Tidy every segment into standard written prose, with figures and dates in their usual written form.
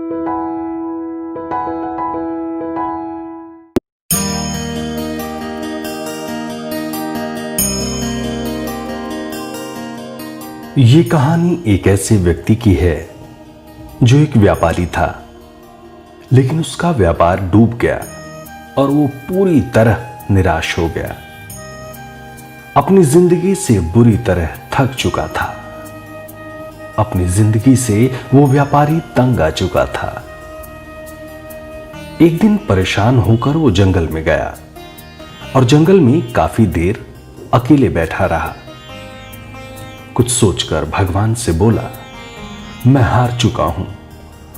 ये कहानी एक ऐसे व्यक्ति की है जो एक व्यापारी था, लेकिन उसका व्यापार डूब गया और वो पूरी तरह निराश हो गया। अपनी जिंदगी से बुरी तरह थक चुका था। अपनी जिंदगी से वो व्यापारी तंग आ चुका था। एक दिन परेशान होकर वो जंगल में गया और जंगल में काफी देर अकेले बैठा रहा। कुछ सोचकर भगवान से बोला, मैं हार चुका हूं,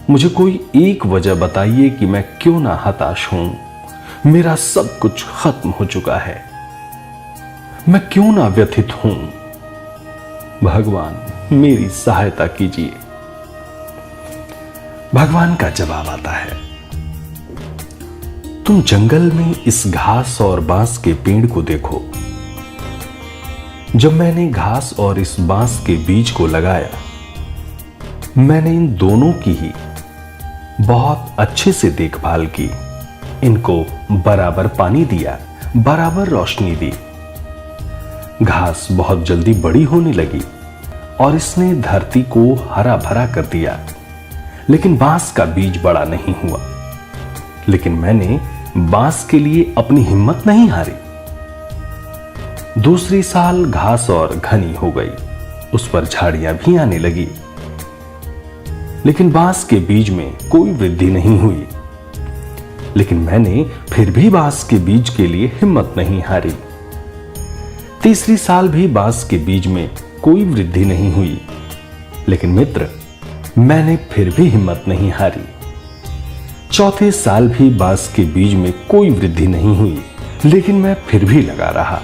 मुझे कोई एक वजह बताइए कि मैं क्यों ना हताश हूं। मेरा सब कुछ खत्म हो चुका है, मैं क्यों ना व्यथित हूं। भगवान मेरी सहायता कीजिए। भगवान का जवाब आता है, तुम जंगल में इस घास और बांस के पेड़ को देखो। जब मैंने घास और इस बांस के बीज को लगाया, मैंने इन दोनों की ही बहुत अच्छे से देखभाल की। इनको बराबर पानी दिया, बराबर रोशनी दी। घास बहुत जल्दी बड़ी होने लगी और इसने धरती को हरा भरा कर दिया, लेकिन बांस का बीज बड़ा नहीं हुआ। लेकिन मैंने बांस के लिए अपनी हिम्मत नहीं हारी। दूसरी साल घास और घनी हो गई, उस पर झाड़ियां भी आने लगी, लेकिन बांस के बीज में कोई वृद्धि नहीं हुई। लेकिन मैंने फिर भी बांस के बीज के लिए हिम्मत नहीं हारी। तीसरी साल भी बांस के बीज में कोई वृद्धि नहीं हुई, लेकिन मित्र, मैंने फिर भी हिम्मत नहीं हारी। चौथे साल भी बांस के बीज में कोई वृद्धि नहीं हुई, लेकिन मैं फिर भी लगा रहा।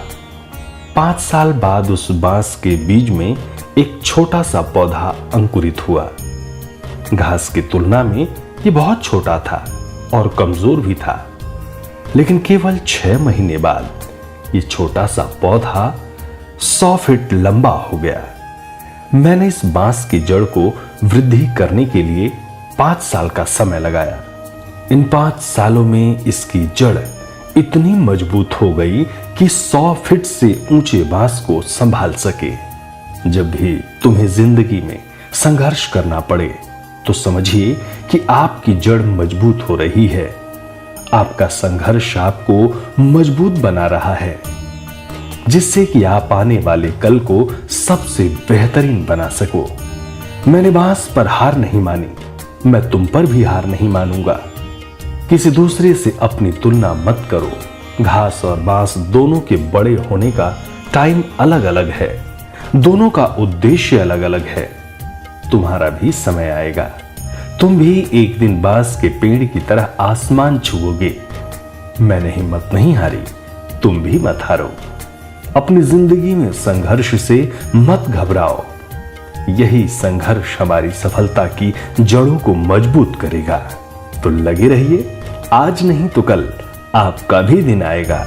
5 साल बाद उस बांस के बीज में एक छोटा सा पौधा अंकुरित हुआ। घास की तुलना में ये बहुत छोटा था और कमजोर भी था, लेकिन केवल 6 महीने बाद ये छोटा सा पौधा 100 फीट लंबा हो गया। मैंने इस बांस की जड़ को वृद्धि करने के लिए 5 साल का समय लगाया। इन 5 सालों में इसकी जड़ इतनी मजबूत हो गई कि 100 फीट से ऊंचे बांस को संभाल सके। जब भी तुम्हें जिंदगी में संघर्ष करना पड़े तो समझिए कि आपकी जड़ मजबूत हो रही है। आपका संघर्ष आपको मजबूत बना रहा है, जिससे कि आप आने वाले कल को सबसे बेहतरीन बना सको। मैंने बांस पर हार नहीं मानी, मैं तुम पर भी हार नहीं मानूंगा। किसी दूसरे से अपनी तुलना मत करो। घास और बांस दोनों के बड़े होने का टाइम अलग अलग है, दोनों का उद्देश्य अलग अलग है। तुम्हारा भी समय आएगा, तुम भी एक दिन बांस के पेड़ की तरह आसमान छुओगे। मैंने हिम्मत नहीं हारी, तुम भी मत हारो। अपनी जिंदगी में संघर्ष से मत घबराओ। यही संघर्ष हमारी सफलता की जड़ों को मजबूत करेगा। तो लगे रहिए, आज नहीं तो कल आपका भी दिन आएगा।